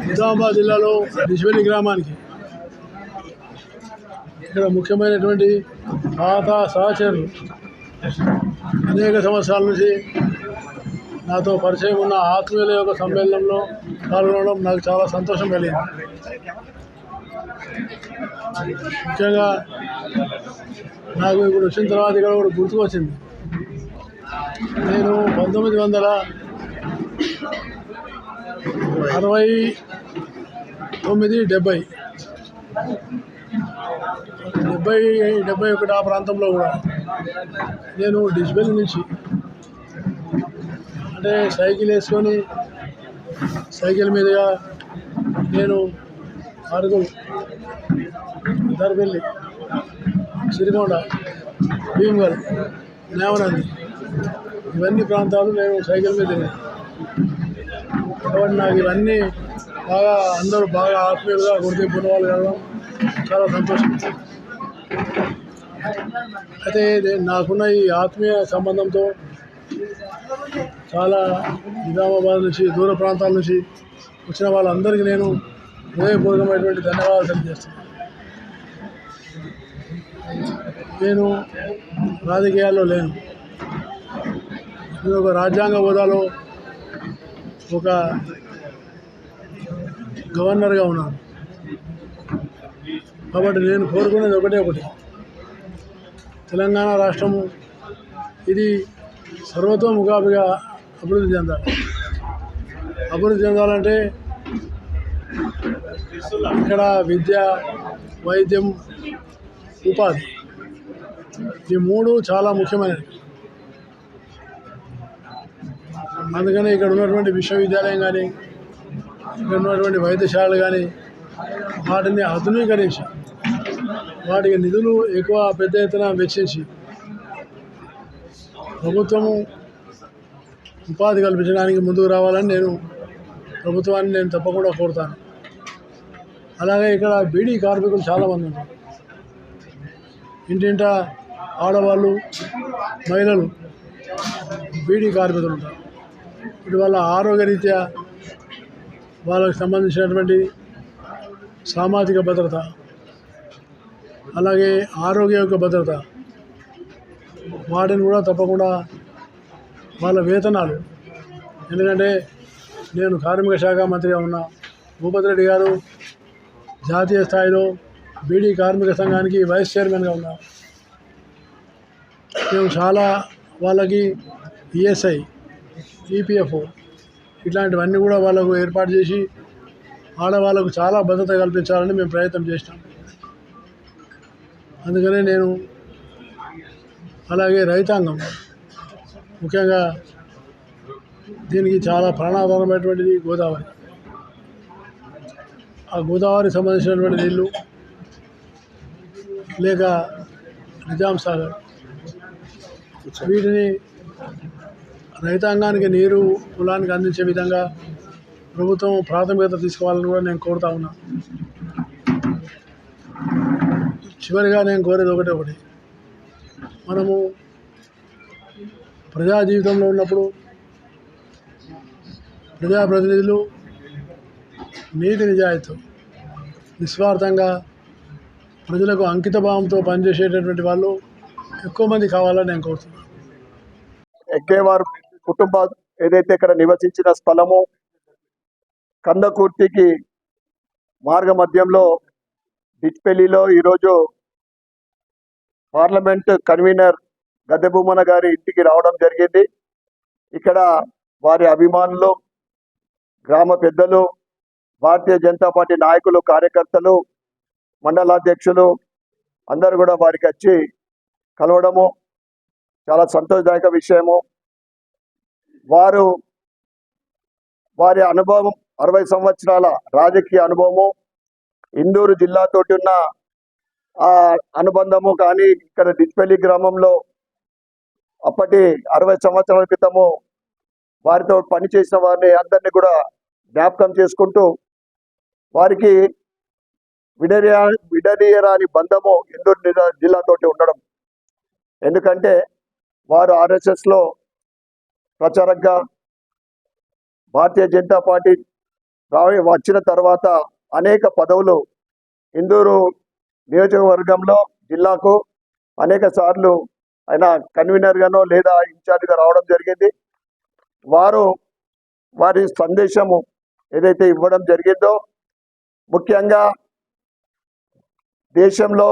నిజామాబాద్ జిల్లాలో డిజ్వెల్లి గ్రామానికి ఇక్కడ ముఖ్యమైనటువంటి పాత సహచరులు అనేక సంవత్సరాల నుంచి నాతో పరిచయం ఉన్న ఆత్మీయుల యొక్క సమ్మేళనంలో పాల్గొనడం నాకు చాలా సంతోషం కలిగింది. ముఖ్యంగా నాకు ఇప్పుడు వచ్చిన తర్వాత ఇక్కడ కూడా గుర్తుకొచ్చింది. నేను 1969-70 ఆ ప్రాంతంలో కూడా నేను డిజ్వెల్ నుంచి అంటే సైకిల్ వేసుకొని సైకిల్ మీదుగా నేను అరుగులు, దర్బెల్లి, సిరికొండ, భీమ్గల్, నేవనంది ఇవన్నీ ప్రాంతాలు నేను సైకిల్ మీద తిరిగాను. కాబట్టి నాకు ఇవన్నీ అందరూ బాగా ఆత్మీయులుగా గుర్తింపున్న వాళ్ళు కలవడం చాలా సంతోషం. అయితే నాకున్న ఈ ఆత్మీయ సంబంధంతో చాలా నిజామాబాద్ నుంచి దూర ప్రాంతాల నుంచి వచ్చిన వాళ్ళందరికీ నేను హృదయపూర్వకమైనటువంటి ధన్యవాదాలు తెలియజేస్తున్నాను. నేను రాజకీయాల్లో లేను. నేను ఒక రాజ్యాంగ హోదాలో ఒక గవర్నర్గా ఉన్నాను. కాబట్టి నేను కోరుకునేది ఒకటి, తెలంగాణ రాష్ట్రము ఇది సర్వతోముఖాభిగా అభివృద్ధి చెందాలంటే ఇక్కడ విద్య, వైద్యం, ఉపాధి ఈ మూడు చాలా ముఖ్యమైనవి. అందుకని ఇక్కడ ఉన్నటువంటి విశ్వవిద్యాలయం కానీ, ఇక్కడ ఉన్నటువంటి వైద్యశాలలు కానీ వాటిని ఆధునీకరించి వాటికి నిధులు ఎక్కువ పెద్ద ఎత్తున వెచ్చించి ప్రభుత్వము ఉపాధి కల్పించడానికి ముందుకు రావాలని ప్రభుత్వాన్ని నేను తప్పకుండా కోరుతాను. అలాగే ఇక్కడ బీడీ కార్మికులు చాలామంది ఉంటారు. ఇంటింట ఆడవాళ్ళు, మహిళలు బీడీ కార్మికులు ఉంటారు. ఇటు వాళ్ళ ఆరోగ్యరీత్యా వాళ్ళకి సంబంధించినటువంటి సామాజిక భద్రత, అలాగే ఆరోగ్య యొక్క భద్రత వాటిని కూడా తప్పకుండా వాళ్ళ వేతనాలు, ఎందుకంటే నేను కార్మిక శాఖ మంత్రిగా ఉన్నా, భూపతి రెడ్డి గారు జాతీయ స్థాయిలో బీడీ కార్మిక సంఘానికి వైస్ చైర్మన్గా ఉన్నా. మేము చాలా వాళ్ళకి ఈఎస్ఐ, ఈపీఎఫ్ ఇట్లాంటివన్నీ కూడా వాళ్ళకు ఏర్పాటు చేసి ఆడవాళ్ళకు చాలా భద్రత కల్పించాలని మేము ప్రయత్నం చేసినాం. అందుకనే నేను అలాగే రైతాంగం ముఖ్యంగా దీనికి చాలా ప్రాణాధారమైనటువంటిది గోదావరి. ఆ గోదావరికి సంబంధించినటువంటి నీళ్ళు లేక నిజాం సాగర్ వీటిని రైతాంగానికి నీరు పొలానికి అందించే విధంగా ప్రభుత్వం ప్రాథమికత తీసుకోవాలని కూడా నేను కోరుతా ఉన్నా. చివరిగా నేను కోరేది ఒకటి, మనము ప్రజా జీవితంలో ఉన్నప్పుడు ప్రజాప్రతినిధులు నీతి నిజాయితీ నిస్వార్థంగా ప్రజలకు అంకిత భావంతో పనిచేసేటటువంటి వాళ్ళు ఎక్కువ మంది కావాలని నేను కోరుతున్నాను. ఎక్కేవారు కుటుంబం ఏదైతే ఇక్కడ నివసించిన స్థలము కందకుర్తికి మార్గ మధ్యంలో డిచ్పెల్లిలో ఈరోజు పార్లమెంట్ కన్వీనర్ గద్దె భూమన గారి ఇంటికి రావడం జరిగింది. ఇక్కడ వారి అభిమానులు, గ్రామ పెద్దలు, భారతీయ జనతా పార్టీ నాయకులు, కార్యకర్తలు, మండలాధ్యక్షులు అందరూ కూడా వారికి వచ్చి కలవడము చాలా సంతోషదాయక విషయము. వారి అనుభవం 60 సంవత్సరాల రాజకీయ అనుభవము, ఇందూరు జిల్లాతోటి ఉన్న ఆ అనుబంధము కానీ ఇక్కడ డిచ్పెల్లి గ్రామంలో అప్పటి 60 సంవత్సరాల క్రితము వారితో పనిచేసిన వారిని అందరినీ కూడా జ్ఞాపకం చేసుకుంటూ వారికి విడదీయరాని బంధము ఇందూరు జిల్లాతోటి ఉండడం. ఎందుకంటే వారు RSSలో ప్రచారంగా భారతీయ జనతా పార్టీ వచ్చిన తర్వాత అనేక పదవులు ఇందూరు నియోజకవర్గంలో జిల్లాకు అనేక సార్లు ఆయన కన్వీనర్గానో లేదా ఇన్ఛార్జ్గా రావడం జరిగింది. వారి సందేశము ఏదైతే ఇవ్వడం జరిగిందో, ముఖ్యంగా దేశంలో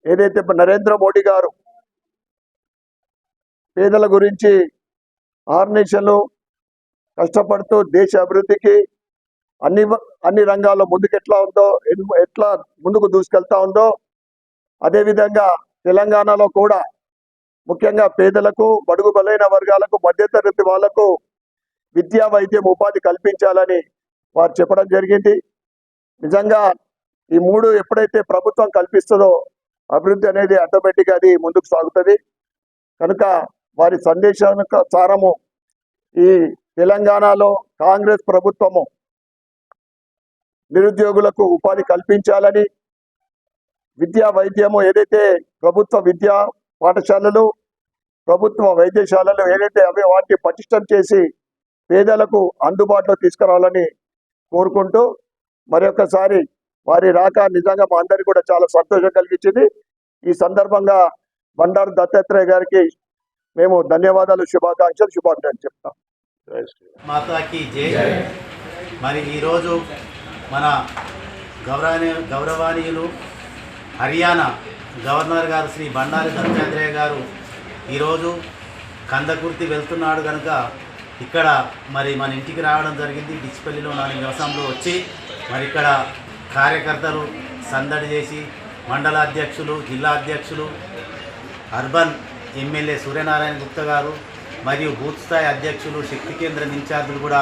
ఏదైతే నరేంద్ర మోడీ గారు పేదల గురించి ఆర్గనైజేషన్లు కష్టపడుతూ దేశ అభివృద్ధికి అన్ని రంగాల్లో ఎట్లా ముందుకు దూసుకెళ్తా ఉందో, అదేవిధంగా తెలంగాణలో కూడా ముఖ్యంగా పేదలకు, బడుగు బలైన వర్గాలకు, మధ్యతరగతి వాళ్లకు విద్యా, వైద్యం, ఉపాధి కల్పించాలని వారు చెప్పడం జరిగింది. నిజంగా ఈ మూడు ఎప్పుడైతే ప్రభుత్వం కల్పిస్తుందో అభివృద్ధి అనేది ఆటోమేటిక్గా అది ముందుకు సాగుతుంది. కనుక వారి సందేశానుసారము ఈ తెలంగాణలో కాంగ్రెస్ ప్రభుత్వము నిరుద్యోగులకు ఉపాధి కల్పించాలని, విద్యా, వైద్యము ఏదైతే ప్రభుత్వ విద్యా పాఠశాలలు, ప్రభుత్వ వైద్యశాలలు ఏదైతే వాటిని పటిష్టం చేసి పేదలకు అందుబాటులో తీసుకురావాలని కోరుకుంటూ మరొకసారి వారి రాక నిజంగా మా అందరికీ కూడా చాలా సంతోషం కలిగించింది. ఈ సందర్భంగా బండారు దత్తాత్రేయ గారికి మేము ధన్యవాదాలు, శుభాకాంక్షలు చెప్తాం. మాతాకి జై. మరి ఈరోజు మన గౌరవనీయులు హర్యానా గవర్నర్ గారు శ్రీ బండారు దత్తాత్రేయ గారు ఈరోజు కందకుర్తి వెళ్తున్నాడు కనుక ఇక్కడ మరి మన ఇంటికి రావడం జరిగింది. డిచ్పల్లిలో నా నివాసంలో వచ్చి మరి ఇక్కడ కార్యకర్తలు సందడి చేసి మండల అధ్యక్షులు, జిల్లా అధ్యక్షులు, అర్బన్ ఎమ్మెల్యే సూర్యనారాయణ గుప్తా గారు మరియు బూత్ స్థాయి అధ్యక్షులు, శక్తి కేంద్రం ఇన్ఛార్జీలు కూడా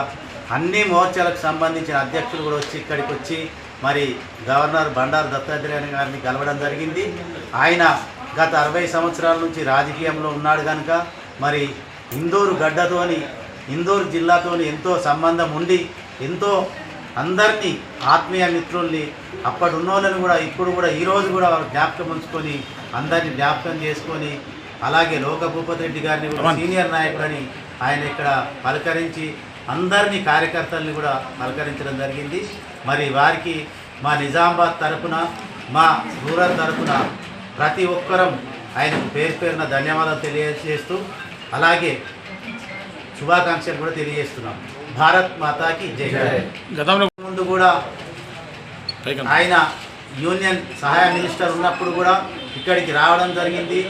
అన్ని మోర్చాలకు సంబంధించిన అధ్యక్షులు కూడా వచ్చి ఇక్కడికి వచ్చి మరి గవర్నర్ బండారు దత్తాత్రేయ గారిని కలవడం జరిగింది. ఆయన గత 60 సంవత్సరాల నుంచి రాజకీయంలో ఉన్నాడు కనుక మరి ఇందూరు గడ్డతోని, ఇందూరు జిల్లాతోని ఎంతో సంబంధం ఉండి ఎంతో అందరినీ ఆత్మీయ మిత్రుల్ని అప్పటి ఉన్నోళ్ళని కూడా ఇప్పుడు కూడా ఈరోజు కూడా జ్ఞాపకం ఉంచుకొని అందరినీ జ్ఞాపకం చేసుకొని అలాగే లోక భూపతి రెడ్డి గారిని కూడా సీనియర్ నాయకులని ఆయన ఇక్కడ పలకరించి అందరినీ కార్యకర్తల్ని కూడా పలకరించడం జరిగింది. మరి వారికి మా నిజామాబాద్ తరఫున, మా రూరల్ తరఫున ప్రతి ఒక్కరం ఆయనకు పేరు పేరున ధన్యవాదాలు తెలియజేస్తూ అలాగే శుభాకాంక్షలు కూడా తెలియజేస్తున్నాం. భారత్ మాతాకి జై. గతంలో ముందు కూడా ఆయన యూనియన్ సహాయ మినిస్టర్ ఉన్నప్పుడు కూడా ఇక్కడికి రావడం జరిగింది.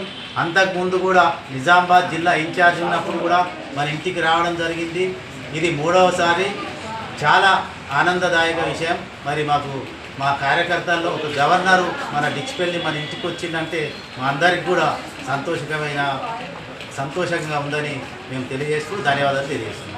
అంతకుముందు కూడా నిజామాబాద్ జిల్లా ఇన్ఛార్జ్ ఉన్నప్పుడు కూడా మన ఇంటికి రావడం జరిగింది. ఇది 3వసారి. చాలా ఆనందదాయక విషయం. మరి మా కార్యకర్తల్లో ఒక గవర్నరు మన డిచ్పల్లి మన ఇంటికి వచ్చిందంటే మా అందరికి కూడా సంతోషంగా ఉందని మేము తెలియజేస్తూ ధన్యవాదాలు తెలియజేస్తున్నాం.